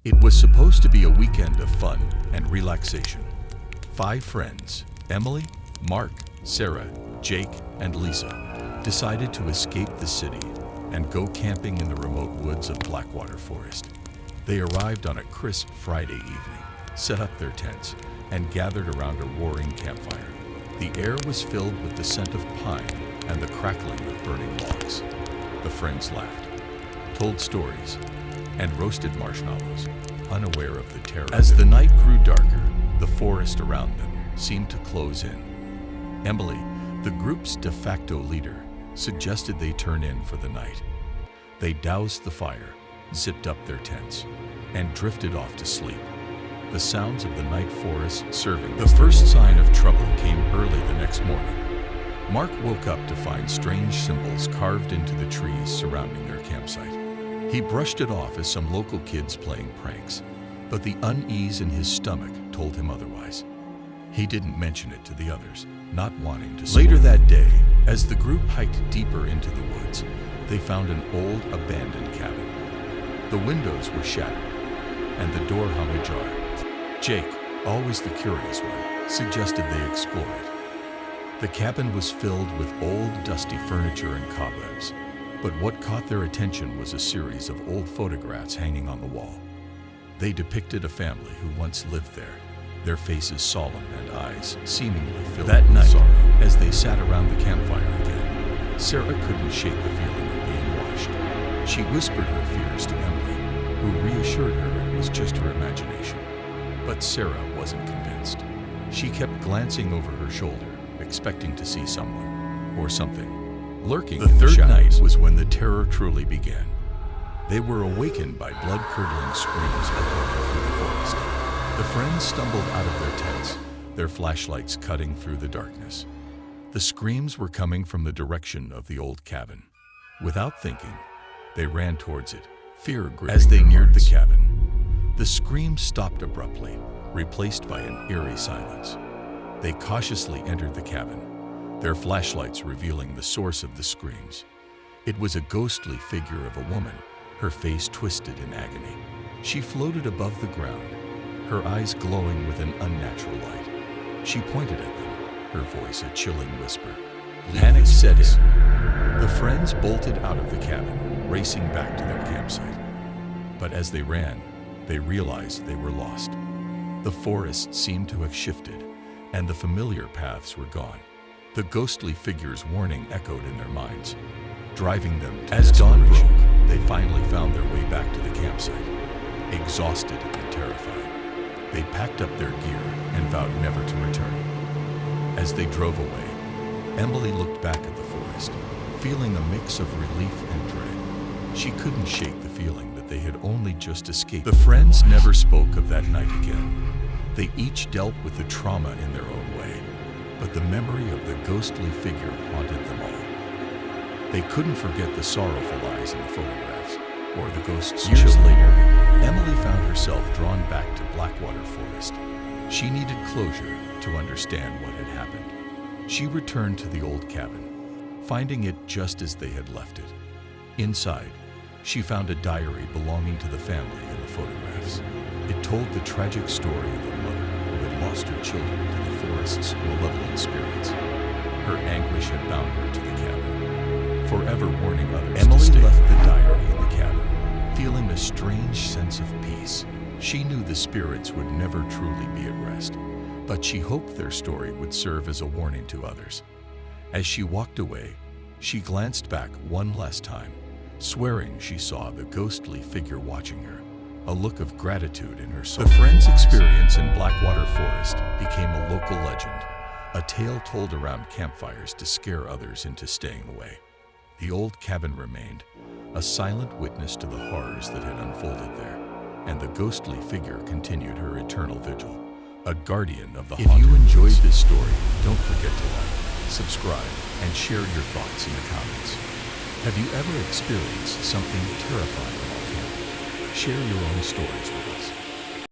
It was supposed to be a weekend of fun and relaxation. 5 friends, Emily, Mark, Sarah, Jake, and Lisa, decided to escape the city and go camping in the remote woods of Blackwater Forest. They arrived on a crisp Friday evening, set up their tents, and gathered around a roaring campfire. The air was filled with the scent of pine and the crackling of burning logs. The friends laughed, told stories, and roasted marshmallows, unaware of the terror. As the night grew darker, the forest around them seemed to close in. Emily, the group's de facto leader, suggested they turn in for the night. They doused the fire, zipped up their tents, and drifted off to sleep. The sounds of the night forest serving. The first sign of trouble came early the next morning. Mark woke up to find strange symbols carved into the trees surrounding their campsite. He brushed it off as some local kids playing pranks, but the unease in his stomach told him otherwise. He didn't mention it to the others, not wanting to. Later that day, as the group hiked deeper into the woods, they found an old abandoned cabin. The windows were shattered, and the door hung ajar. Jake, always the curious one, suggested they explore it. The cabin was filled with old, dusty furniture and cobwebs, but what caught their attention was a series of old photographs hanging on the wall. They depicted a family who once lived there, their faces solemn and eyes seemingly filled with sorrow. As they sat around the campfire again, Sarah couldn't shake the feeling of being watched. She whispered her fears to Emily, who reassured her it was just her imagination. But Sarah wasn't convinced. She kept glancing over her shoulder, expecting to see someone or something lurking in the shadows. The third night was when the terror truly began. They were awakened by blood-curdling screams echoing through the forest. The friends stumbled out of their tents, their flashlights cutting through the darkness. The screams were coming from the direction of the old cabin. Without thinking, they ran towards it, fear gripping. As they neared the cabin, the screams stopped abruptly, replaced by an eerie silence. They cautiously entered the cabin, their flashlights revealing the source of the screams. It was a ghostly figure of a woman, her face twisted in agony. She floated above the ground, her eyes glowing with an unnatural light. She pointed at them, her voice a chilling whisper. Panic set in. The friends bolted out of the cabin, racing back to their campsite. But as they ran, they realized they were lost. The forest seemed to have shifted, and the familiar paths were gone. The ghostly figure's warning echoed in their minds, driving them to desperation. As dawn broke, they finally found their way back to the campsite, exhausted and terrified. They packed up their gear and vowed never to return. As they drove away, Emily looked back at the forest, feeling a mix of relief and dread. She couldn't shake the feeling that they had only just escaped. The friends never spoke of that night again. They each dealt with the trauma in their own way, but the memory of the ghostly figure haunted them all. They couldn't forget the sorrowful eyes in the photographs, or the ghost's chill. Years later, Emily found herself drawn back to Blackwater Forest. She needed closure to understand what had happened. She returned to the old cabin, finding it just as they had left it. Inside, she found a diary belonging to the family in the photographs. It told the tragic story of a mother who had lost her children to the forest's malevolent spirits. Her anguish had bound her to the cabin, forever warning others to stay. Emily left the diary in the cabin, feeling a strange sense of peace. She knew the spirits would never truly be at rest, but she hoped their story would serve as a warning to others. As she walked away, she glanced back one last time, swearing she saw the ghostly figure watching her, a look of gratitude in her soul. The friends' experience in Blackwater Forest became a local legend, a tale told around campfires to scare others into staying away. The old cabin remained, a silent witness to the horrors that had unfolded there, and the ghostly figure continued her eternal vigil, a guardian of the haunted. If you enjoyed this story, don't forget to like, subscribe, and share your thoughts in the comments. Have you ever experienced something terrifying while camping? Share your own stories with us.